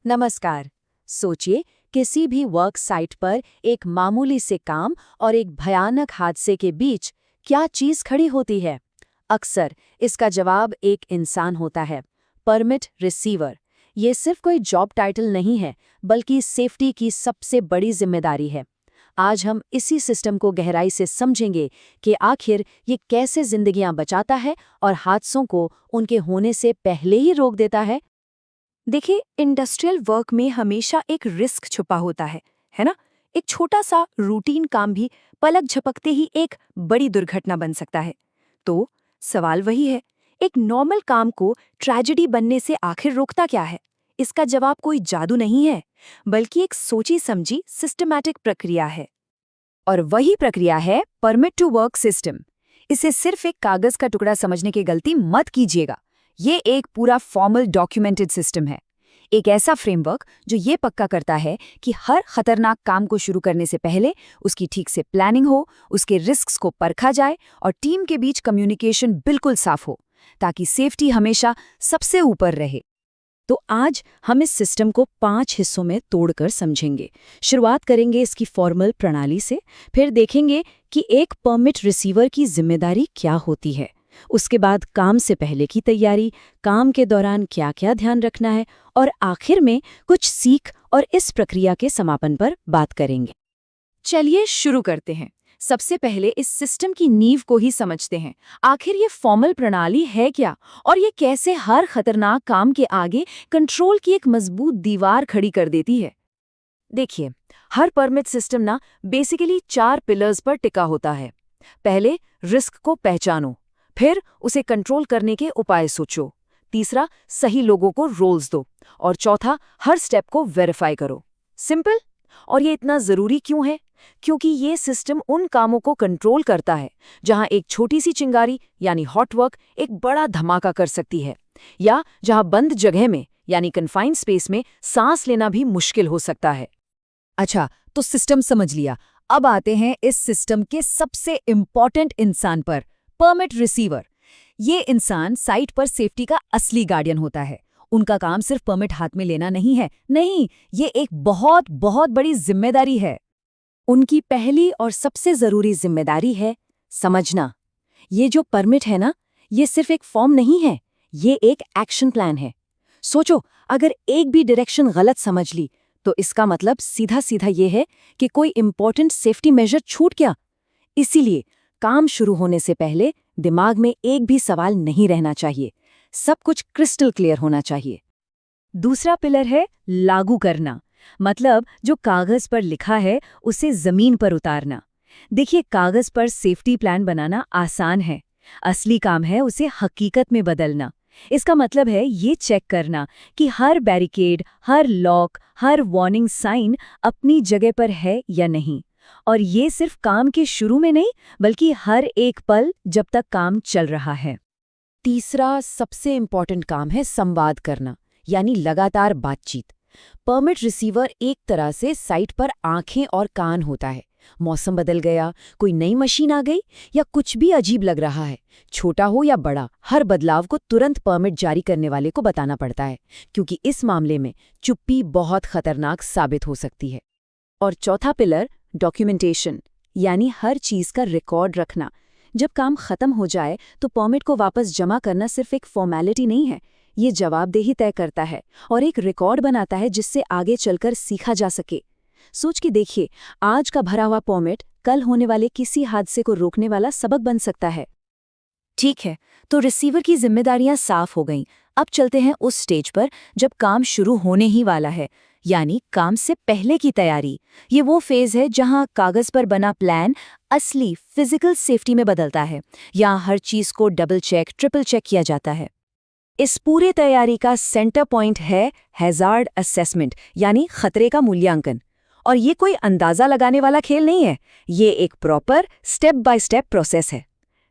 नमस्कार। सोचिए, किसी भी वर्क साइट पर एक मामूली से काम और एक भयानक हादसे के बीच क्या चीज खड़ी होती है? अक्सर इसका जवाब एक इंसान होता है, परमिट रिसीवर। ये सिर्फ कोई जॉब टाइटल नहीं है, बल्कि सेफ्टी की सबसे बड़ी जिम्मेदारी है। आज हम इसी सिस्टम को गहराई से समझेंगे कि आखिर ये कैसे जिंदगियां बचाता है और हादसों को उनके होने से पहले ही रोक देता है। देखिए, इंडस्ट्रियल वर्क में हमेशा एक रिस्क छुपा होता है ना? एक छोटा सा रूटीन काम भी पलक झपकते ही एक बड़ी दुर्घटना बन सकता है। तो सवाल वही है, एक नॉर्मल काम को ट्रेजेडी बनने से आखिर रोकता क्या है? इसका जवाब कोई जादू नहीं है, बल्कि एक सोची समझी सिस्टमैटिक प्रक्रिया है। और वही प्रक्रिया है परमिट टू वर्क सिस्टम। इसे सिर्फ एक कागज का टुकड़ा समझने की गलती मत कीजिएगा। ये एक पूरा फॉर्मल डॉक्यूमेंटेड सिस्टम है, एक ऐसा फ्रेमवर्क जो ये पक्का करता है कि हर खतरनाक काम को शुरू करने से पहले उसकी ठीक से प्लानिंग हो, उसके रिस्क्स को परखा जाए और टीम के बीच कम्युनिकेशन बिल्कुल साफ हो, ताकि सेफ्टी हमेशा सबसे ऊपर रहे। तो आज हम इस सिस्टम को 5 हिस्सों में तोड़कर समझेंगे। शुरुआत करेंगे इसकी फॉर्मल प्रणाली से, फिर देखेंगे कि एक परमिट रिसीवर की जिम्मेदारी क्या होती है। उसके बाद काम से पहले की तैयारी, काम के दौरान क्या-क्या ध्यान रखना है, और आखिर में कुछ सीख और इस प्रक्रिया के समापन पर बात करेंगे। चलिए शुरू करते हैं। सबसे पहले इस सिस्टम की नींव को ही समझते हैं। आखिर ये फॉर्मल प्रणाली है क्या, और ये कैसे हर खतरनाक काम के आगे कंट्रोल की एक मजबूत दीवार खड़ी कर देती है। देखिए, हर परमिट सिस्टम ना बेसिकली 4 पिलर्स पर टिका होता है। पहले, रिस्क को पहचानो। फिर उसे कंट्रोल करने के उपाय सोचो। तीसरा, सही लोगों को रोल्स दो। और चौथा, हर स्टेप को वेरीफाई करो। सिंपल। और ये इतना जरूरी क्यों है? क्योंकि ये सिस्टम उन कामों को कंट्रोल करता है जहां एक छोटी सी चिंगारी यानी हॉट वर्क एक बड़ा धमाका कर सकती है, या जहां बंद जगह में यानी कन्फाइंड स्पेस में सांस लेना भी मुश्किल हो सकता है। अच्छा, तो सिस्टम समझ लिया। अब आते हैं इस सिस्टम के सबसे इम्पॉर्टेंट इंसान पर, परमिट रिसीवर। ये इंसान साइट पर सेफ्टी का असली गार्डियन होता है। उनका काम सिर्फ परमिट हाथ में लेना नहीं है, नहीं, ये एक बहुत बहुत बड़ी जिम्मेदारी है। उनकी पहली और सबसे जरूरी जिम्मेदारी है समझना। ये जो परमिट है ना, ये सिर्फ एक फॉर्म नहीं है, ये एक एक्शन प्लान है। सोचो, अगर एक भी डायरेक्शन गलत समझ ली तो इसका मतलब सीधा सीधा ये है कि कोई इंपॉर्टेंट सेफ्टी मेजर छूट गया। इसीलिए काम शुरू होने से पहले दिमाग में एक भी सवाल नहीं रहना चाहिए, सब कुछ क्रिस्टल क्लियर होना चाहिए। दूसरा पिलर है लागू करना, मतलब जो कागज पर लिखा है उसे जमीन पर उतारना। देखिए, कागज पर सेफ्टी प्लान बनाना आसान है, असली काम है उसे हकीकत में बदलना। इसका मतलब है ये चेक करना कि हर बैरिकेड, हर लॉक, हर वार्निंग साइन अपनी जगह पर है या नहीं। और ये सिर्फ काम के शुरू में नहीं, बल्कि हर एक पल जब तक काम चल रहा है। तीसरा सबसे इंपॉर्टेंट काम है संवाद करना, यानी लगातार बातचीत। परमिट रिसीवर एक तरह से साइट पर आंखें और कान होता है। मौसम बदल गया, कोई नई मशीन आ गई, या कुछ भी अजीब लग रहा है, छोटा हो या बड़ा, हर बदलाव को तुरंत परमिट जारी करने वाले को बताना पड़ता है, क्योंकि इस मामले में चुप्पी बहुत खतरनाक साबित हो सकती है। और चौथा पिलर डॉक्यूमेंटेशन, यानी हर चीज का रिकॉर्ड रखना। जब काम खत्म हो जाए तो परमिट को वापस जमा करना सिर्फ एक फॉर्मेलिटी नहीं है, ये जवाबदेही तय करता है और एक रिकॉर्ड बनाता है जिससे आगे चलकर सीखा जा सके। सोच के देखिए, आज का भरा हुआ परमिट कल होने वाले किसी हादसे को रोकने वाला सबक बन सकता है। ठीक है, तो रिसीवर की जिम्मेदारियां साफ हो गईं। अब चलते हैं उस स्टेज पर जब काम शुरू होने ही वाला है, यानी काम से पहले की तैयारी। ये वो फेज है जहां कागज पर बना प्लान असली फिजिकल सेफ्टी में बदलता है, यहाँ हर चीज को डबल चेक, ट्रिपल चेक किया जाता है। इस पूरे तैयारी का सेंटर पॉइंट है हैजार्ड असेसमेंट, यानी खतरे का मूल्यांकन। और ये कोई अंदाजा लगाने वाला खेल नहीं है, ये एक proper step by step process है।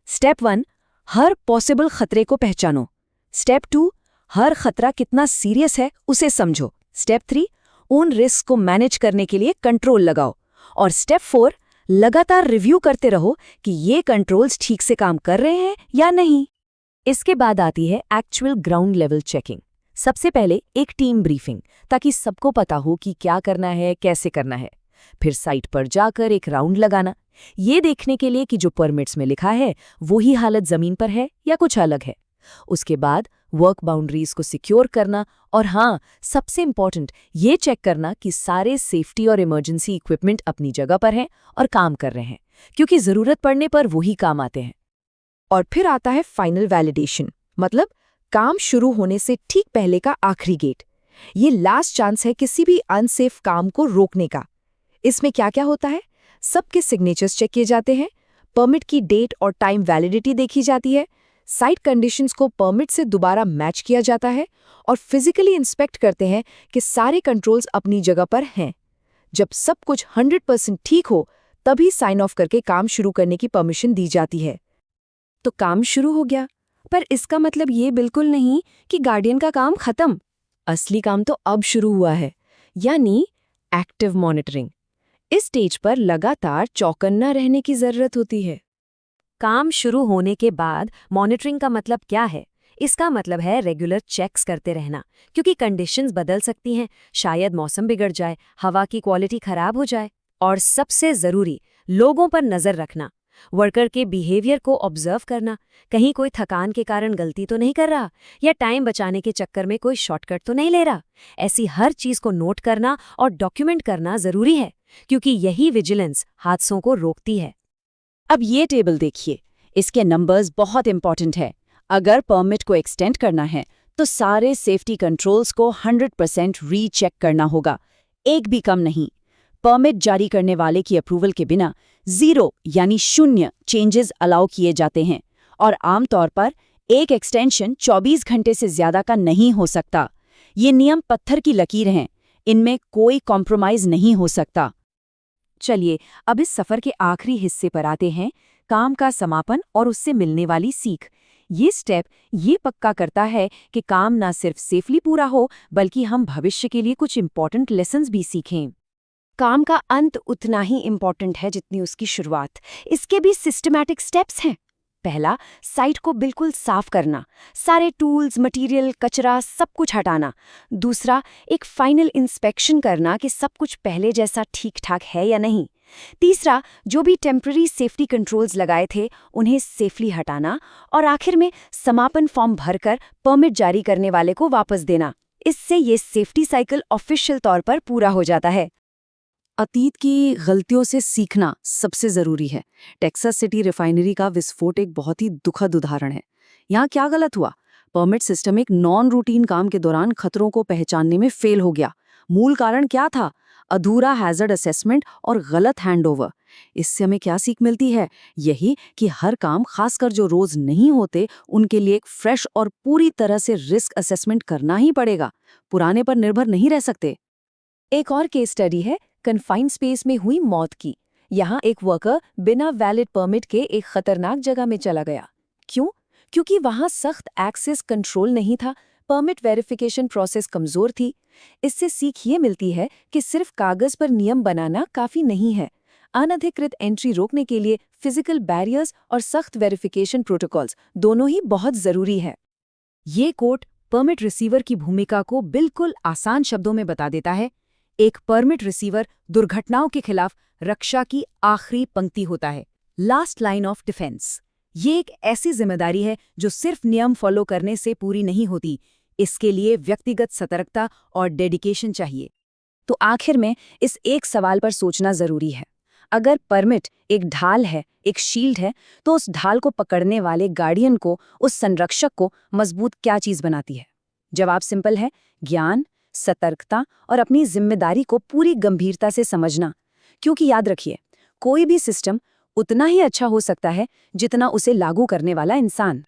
स्टेप 1, हर पॉसिबल खतरे को पहचानो। स्टेप 2, हर खतरा कितना सीरियस है उसे समझो। स्टेप 3, उन रिस्क को मैनेज करने के लिए कंट्रोल लगाओ। और स्टेप 4, लगातार रिव्यू करते रहो कि ये कंट्रोल्स ठीक से काम कर रहे हैं या नहीं। इसके बाद आती है एक्चुअल ग्राउंड लेवल चेकिंग। सबसे पहले एक टीम ब्रीफिंग, ताकि सबको पता हो कि क्या करना है, कैसे करना है। फिर साइट पर जाकर एक राउंड लगाना, ये देखने के लिए कि जो परमिट्स में लिखा है वही हालत जमीन पर है या कुछ अलग है। उसके बाद वर्क बाउंड्रीज को सिक्योर करना, और हाँ, सबसे इम्पॉर्टेंट ये चेक करना कि सारे सेफ्टी और इमरजेंसी इक्विपमेंट अपनी जगह पर हैं और काम कर रहे हैं, क्योंकि ज़रूरत पड़ने पर वही काम आते हैं। और फिर आता है फाइनल वैलिडेशन, मतलब काम शुरू होने से ठीक पहले का आखिरी गेट। ये लास्ट चांस है किसी भी अनसेफ काम को रोकने का। इसमें क्या क्या होता है? सबके सिग्नेचर्स चेक किए जाते हैं, परमिट की डेट और टाइम वैलिडिटी देखी जाती है, साइट कंडीशंस को परमिट से दोबारा मैच किया जाता है, और फिजिकली इंस्पेक्ट करते हैं कि सारे कंट्रोल्स अपनी जगह पर हैं। जब सब कुछ 100% ठीक हो, तभी साइन ऑफ करके काम शुरू करने की परमिशन दी जाती है। तो काम शुरू हो गया, पर इसका मतलब ये बिल्कुल नहीं कि गार्डियन का काम खत्म। असली काम तो अब शुरू हुआ है, यानी एक्टिव मॉनिटरिंग। इस स्टेज पर लगातार चौकन्ना रहने की जरूरत होती है। काम शुरू होने के बाद मॉनिटरिंग का मतलब क्या है? इसका मतलब है रेगुलर चेक्स करते रहना, क्योंकि कंडीशंस बदल सकती हैं। शायद मौसम बिगड़ जाए, हवा की क्वालिटी खराब हो जाए। और सबसे जरूरी, लोगों पर नजर रखना, वर्कर के बिहेवियर को ऑब्जर्व करना। कहीं कोई थकान के कारण गलती तो नहीं कर रहा, या टाइम बचाने के चक्कर में कोई शॉर्टकट तो नहीं ले रहा। ऐसी हर चीज को नोट करना और डॉक्यूमेंट करना जरूरी है, क्योंकि यही विजिलेंस हादसों को रोकती है। अब ये टेबल देखिए, इसके नंबर्स बहुत इंपॉर्टेंट है। अगर परमिट को एक्सटेंड करना है तो सारे सेफ्टी कंट्रोल्स को 100% रीचेक करना होगा, एक भी कम नहीं। परमिट जारी करने वाले की अप्रूवल के बिना 0 यानी 0 चेंजेस अलाउ किए जाते हैं, और आमतौर पर एक एक्सटेंशन 24 घंटे से ज्यादा का नहीं हो सकता। ये नियम पत्थर की लकीर हैं, इनमें कोई कॉम्प्रोमाइज नहीं हो सकता। चलिए अब इस सफर के आखिरी हिस्से पर आते हैं, काम का समापन और उससे मिलने वाली सीख। ये स्टेप ये पक्का करता है कि काम ना सिर्फ सेफली पूरा हो, बल्कि हम भविष्य के लिए कुछ इंपॉर्टेंट लेसन्स भी सीखें। काम का अंत उतना ही इम्पॉर्टेंट है जितनी उसकी शुरुआत। इसके भी सिस्टमैटिक स्टेप्स हैं। पहला, साइट को बिल्कुल साफ करना, सारे टूल्स, मटेरियल, कचरा सब कुछ हटाना। दूसरा, एक फाइनल इंस्पेक्शन करना कि सब कुछ पहले जैसा ठीक ठाक है या नहीं। तीसरा, जो भी टेम्पररी सेफ्टी कंट्रोल्स लगाए थे उन्हें सेफली हटाना। और आखिर में समापन फॉर्म भरकर परमिट जारी करने वाले को वापस देना। इससे ये सेफ्टी साइकिल ऑफिशियल तौर पर पूरा हो जाता है। अतीत की गलतियों से सीखना सबसे जरूरी है। टेक्सास सिटी रिफाइनरी का विस्फोट एक बहुत ही दुखद उदाहरण है। यहाँ क्या गलत हुआ? परमिट सिस्टम एक नॉन रूटीन काम के दौरान खतरों को पहचानने में फेल हो गया। मूल कारण क्या था? अधूरा हैजर्ड असेसमेंट और गलत हैंडओवर। इससे हमें क्या सीख मिलती है? यही कि हर काम, खासकर जो रोज नहीं होते, उनके लिए एक फ्रेश और पूरी तरह से रिस्क असेसमेंट करना ही पड़ेगा। पुराने पर निर्भर नहीं रह सकते। एक और केस स्टडी है कन्फाइंड स्पेस में हुई मौत की। यहाँ एक वर्कर बिना वैलिड परमिट के एक खतरनाक जगह में चला गया। क्यों? क्योंकि वहाँ सख्त एक्सेस कंट्रोल नहीं था, परमिट वेरिफिकेशन प्रोसेस कमजोर थी। इससे सीख ये मिलती है कि सिर्फ कागज पर नियम बनाना काफी नहीं है। अनधिकृत एंट्री रोकने के लिए फिजिकल बैरियर्स और सख्त वेरिफिकेशन प्रोटोकॉल्स दोनों ही बहुत जरूरी है। ये कोट परमिट रिसीवर की भूमिका को बिल्कुल आसान शब्दों में बता देता है। एक परमिट रिसीवर दुर्घटनाओं के खिलाफ रक्षा की आखिरी पंक्ति होता है, लास्ट लाइन ऑफ डिफेंस। ये एक ऐसी जिम्मेदारी है जो सिर्फ नियम फॉलो करने से पूरी नहीं होती। इसके लिए व्यक्तिगत सतर्कता और डेडिकेशन चाहिए। तो आखिर में इस एक सवाल पर सोचना जरूरी है। अगर परमिट एक ढाल है, एक शील्ड है, तो उस ढाल को पकड़ने वाले गार्डियन को, उस संरक्षक को मजबूत क्या चीज बनाती है? जवाब सिंपल है, ज्ञान, सतर्कता और अपनी जिम्मेदारी को पूरी गंभीरता से समझना। क्योंकि याद रखिए, कोई भी सिस्टम उतना ही अच्छा हो सकता है जितना उसे लागू करने वाला इंसान।